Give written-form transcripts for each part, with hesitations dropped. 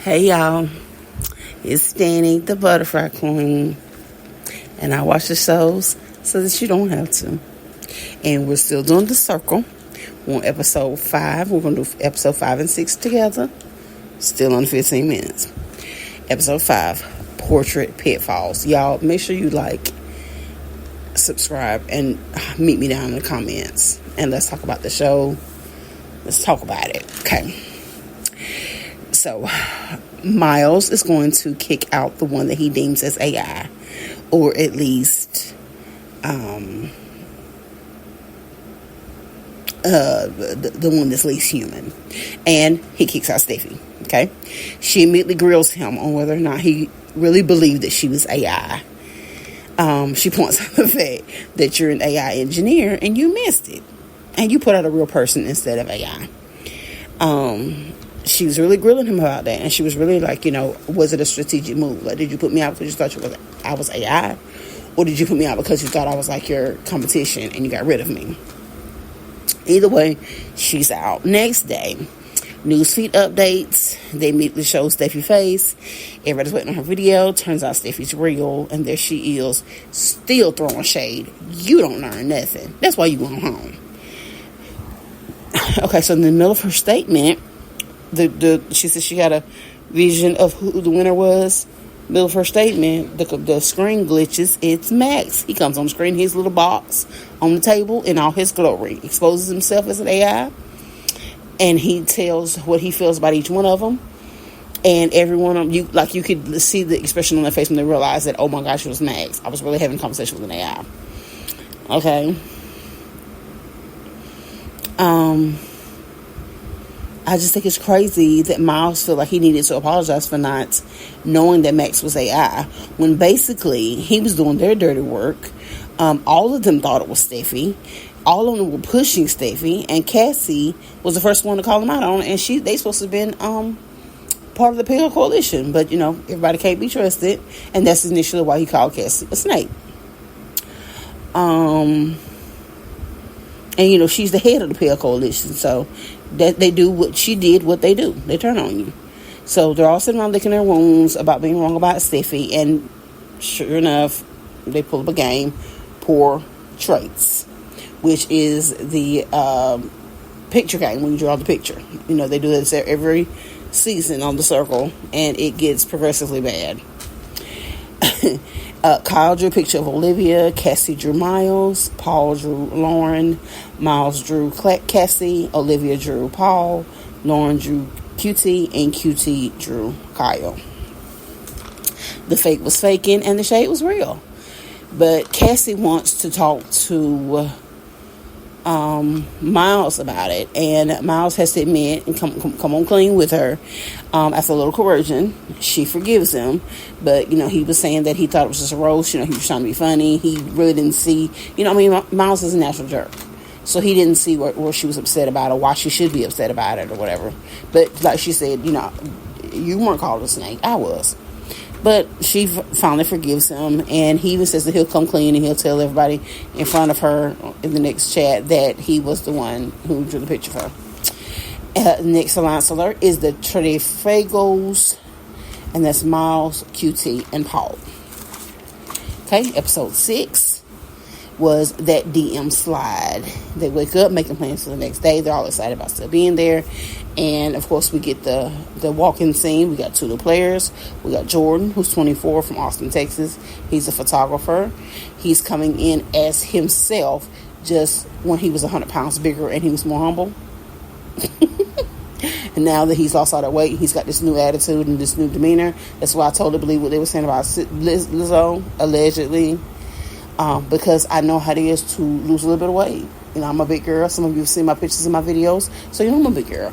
Hey y'all, it's Danny, the Butterfly Queen, and I watch the shows so that you don't have to. And we're still doing The Circle. We're on episode 5. We're going to do episode 5 and 6 together. Still on 15 minutes. Episode 5, Portrait Pitfalls. Y'all, make sure you like, subscribe, and meet me down in the comments. And let's talk about the show. Let's talk about it. Okay. So, Miles is going to kick out the one that he deems as AI, or at least the one that's least human, and he kicks out Steffi. Okay, she immediately grills him on whether or not he really believed that she was AI. She points out the fact that you're an AI engineer and you missed it, and you put out a real person instead of AI. She was really grilling him about that, and she was really like, was it a strategic move? Like, did you put me out because you thought I was AI, or did you put me out because you thought I was like your competition and you got rid of me? Either way, she's out. Next day, newsfeed updates. They immediately show Steffi's face. Everybody's waiting on her video. Turns out Steffi's real, and there she is, still throwing shade. You don't learn nothing. That's why you going home. Okay, so in the middle of her statement, she said she had a vision of who the winner was. Middle of her statement, the screen glitches. It's Max. He comes on the screen, his little box on the table in all his glory, exposes himself as an AI, and he tells what he feels about each one of them. And every one of them, you could see the expression on their face when they realized that, oh my gosh, it was Max. I was really having a conversation with an AI. Okay. I just think it's crazy that Miles felt like he needed to apologize for not knowing that Max was AI, when basically he was doing their dirty work. All of them thought it was Steffi. All of them were pushing Steffi, and Cassie was the first one to call him out on it, and they supposed to have been part of the Pale Coalition, but everybody can't be trusted, and that's initially why he called Cassie a snake. And she's the head of the Pale Coalition, so that they do what she did, what they do. They turn on you. So they're all sitting around licking their wounds about being wrong about Steffi, and sure enough, they pull up a game, Poor Traits, which is the picture game when you draw the picture. They do this every season on The Circle, and it gets progressively bad. Kyle drew a picture of Olivia, Cassie drew Miles, Paul drew Lauren, Miles drew Cassie, Olivia drew Paul, Lauren drew QT, and QT drew Kyle. The fake was faking and the shade was real. But Cassie wants to talk to Miles about it, and Miles has to admit and come on clean with her. After a little coercion, she forgives him, but he was saying that he thought it was just a roast. He was trying to be funny. He really didn't see, Miles is a natural jerk, so he didn't see what she was upset about or why she should be upset about it or whatever. But like she said, you weren't called a snake, I was. But she finally forgives him, and he even says that he'll come clean and he'll tell everybody in front of her in the next chat that he was the one who drew the picture of her. Next alliance alert is the Trefagos, and that's Miles, QT, and Paul. Okay, episode 6 was that DM slide. They wake up, making plans for the next day. They're all excited about still being there. And, of course, we get the walk-in scene. We got 2 new players. We got Jordan, who's 24, from Austin, Texas. He's a photographer. He's coming in as himself, just when he was 100 pounds bigger and he was more humble. And now that he's lost all that weight, he's got this new attitude and this new demeanor. That's why I totally believe what they were saying about Lizzo, allegedly. Because I know how it is to lose a little bit of weight. I'm a big girl. Some of you have seen my pictures in my videos, so I'm a big girl.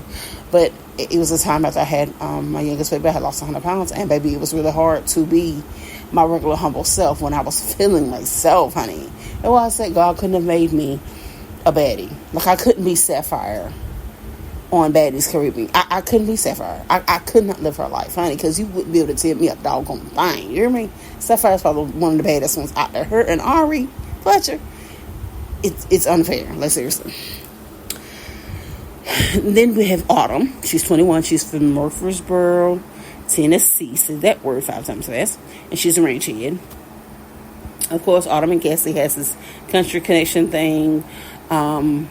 But it was a time after I had my youngest baby, I had lost 100 pounds, and baby, it was really hard to be my regular humble self when I was feeling myself, honey. That's why I said God couldn't have made me a baddie. Like, I couldn't be Sapphire on Baddies Caribbean. I couldn't be Sapphire. I could not live her life, honey, because you wouldn't be able to tell me a doggone thing. You hear me? Sapphire's probably one of the baddest ones out there. Her and Ari Fletcher. It's unfair. Like, seriously. Then we have Autumn. She's 21. She's from Murfreesboro, Tennessee. Say that word 5 times fast. And she's a ranch head. Of course, Autumn and Cassie has this country connection thing. And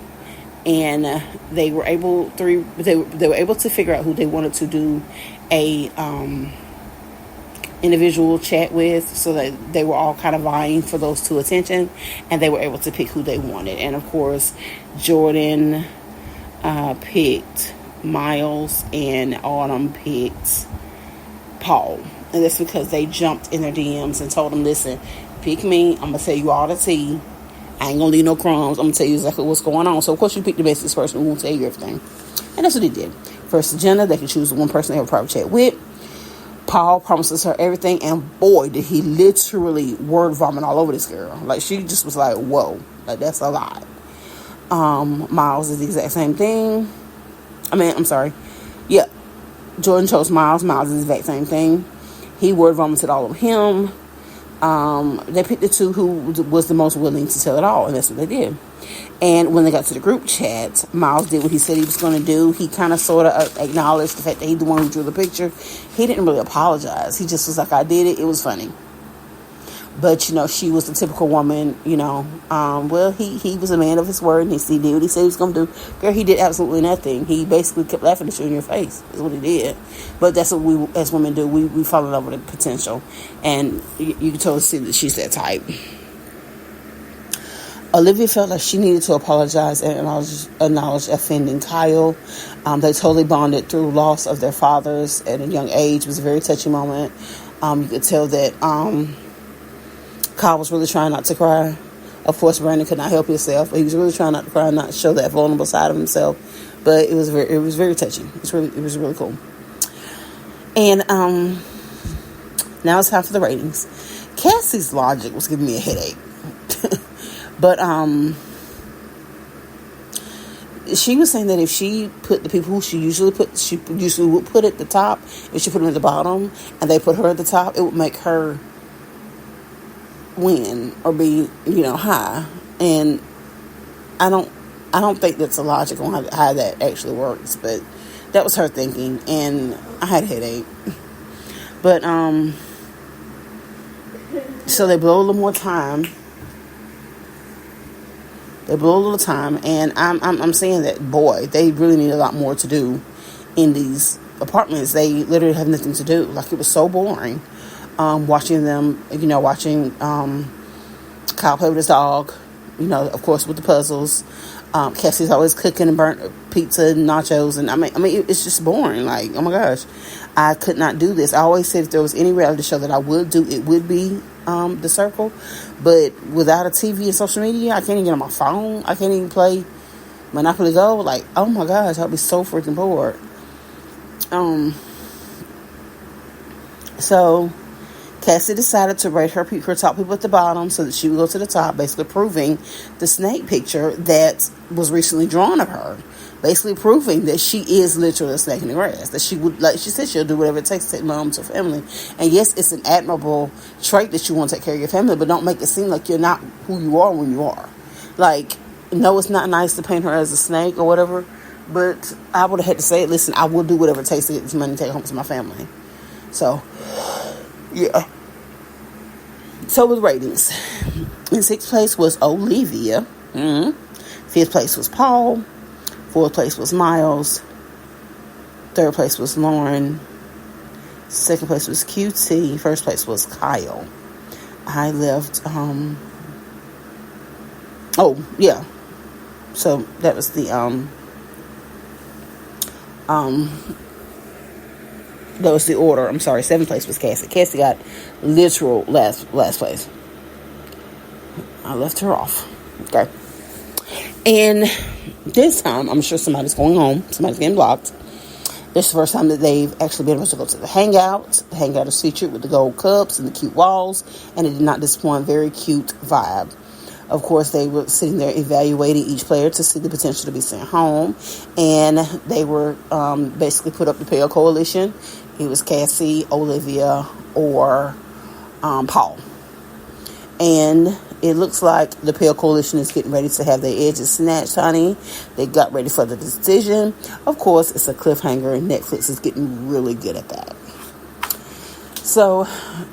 they were able to figure out who they wanted to do a individual chat with, so that they were all kind of vying for those two attention, and they were able to pick who they wanted. And of course, Jordan picked Miles and Autumn picked Paul. And that's because they jumped in their DMs and told them, listen, pick me, I'm gonna tell you all the tea, I ain't gonna leave no crumbs, I'm gonna tell you exactly what's going on. So of course you pick the bestest person who won't tell you everything. And that's what they did. First agenda, they could choose the one person they have a private chat with. Paul promises her everything, and boy, did he literally word vomit all over this girl. Like, she just was like, whoa, like, that's a lot. Miles is the exact same thing. Yeah, Jordan chose Miles. Miles is the exact same thing. He word vomited all over him. They picked the two who was the most willing to tell it all, and that's what they did. And when they got to the group chat, Miles did what he said he was going to do. He kind of sort of acknowledged the fact that he's the one who drew the picture. He didn't really apologize. He just was like, I did it. It was funny. But, she was the typical woman, well, he was a man of his word, and he did what he said he was going to do. Girl, he did absolutely nothing. He basically kept laughing at you in your face, is what he did. But that's what we, as women, do. We fall in love with the potential. And you can totally see that she's that type. Olivia felt like she needed to apologize and acknowledge offending Kyle. They totally bonded through loss of their fathers at a young age. It was a very touching moment. You could tell that Kyle was really trying not to cry. Of course, Brandon could not help himself, but he was really trying not to cry and not show that vulnerable side of himself. But it was very touching. It was really cool. And now it's time for the ratings. Cassie's logic was giving me a headache. But she was saying that if she put the people who she usually would put at the top, if she put them at the bottom and they put her at the top, it would make her win or be, high. And I don't think that's a logic on how that actually works, but that was her thinking, and I had a headache. But so they blow a little more time. They blow a little time, and I'm saying that, boy, they really need a lot more to do in these apartments. They literally have nothing to do. Like, it was so boring watching them, watching Kyle play with his dog, of course, with the puzzles. Cassie's always cooking and burnt pizza and nachos, and I mean, it's just boring. Like, oh my gosh, I could not do this. I always said if there was any reality show that I would do, it would be The Circle. But without a TV and social media, I can't even get on my phone. I can't even play Monopoly Go. Like, oh my gosh, I'd be so freaking bored. So Cassie decided to rate her top people at the bottom so that she would go to the top, basically proving the snake picture that was recently drawn of her. Basically proving that she is literally a snake in the grass. That she would, like she said, she'll do whatever it takes to take mom to family. And yes, it's an admirable trait that you want to take care of your family, but don't make it seem like you're not who you are when you are. Like, no, it's not nice to paint her as a snake or whatever, but I would have had to say, listen, I will do whatever it takes to get this money and take it home to my family. So, yeah. So with ratings, in 6th place was Olivia. 5th place was Paul. 4th place was Miles. 3rd place was Lauren. 2nd place was QT. 1st place was Kyle. I left, so that was the, that was the order. I'm sorry. 7th place was Cassie. Cassie got literal last place. I left her off. Okay. And this time, I'm sure somebody's going home. Somebody's getting blocked. This is the first time that they've actually been able to go to the hangout. The hangout is featured with the gold cups and the cute walls, and it did not disappoint. Very cute vibe. Of course, they were sitting there evaluating each player to see the potential to be sent home, and they were basically put up the Pale Coalition. It was Cassie, Olivia, or Paul. And it looks like the Pale Coalition is getting ready to have their edges snatched, honey. They got ready for the decision. Of course, it's a cliffhanger, and Netflix is getting really good at that. So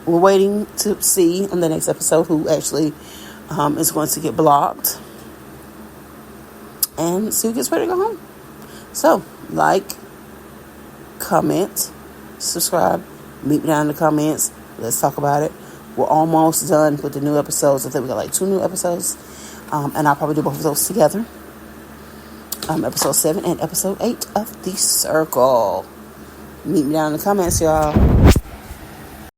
we're waiting to see on the next episode who actually is going to get blocked, and see who gets ready to go home. So, like, comment, subscribe, meet me down in the comments. Let's talk about it. We're almost done with the new episodes. I think we got like 2 new episodes. And I'll probably do both of those together. Episode 7 and episode 8 of The Circle. Meet me down in the comments, y'all.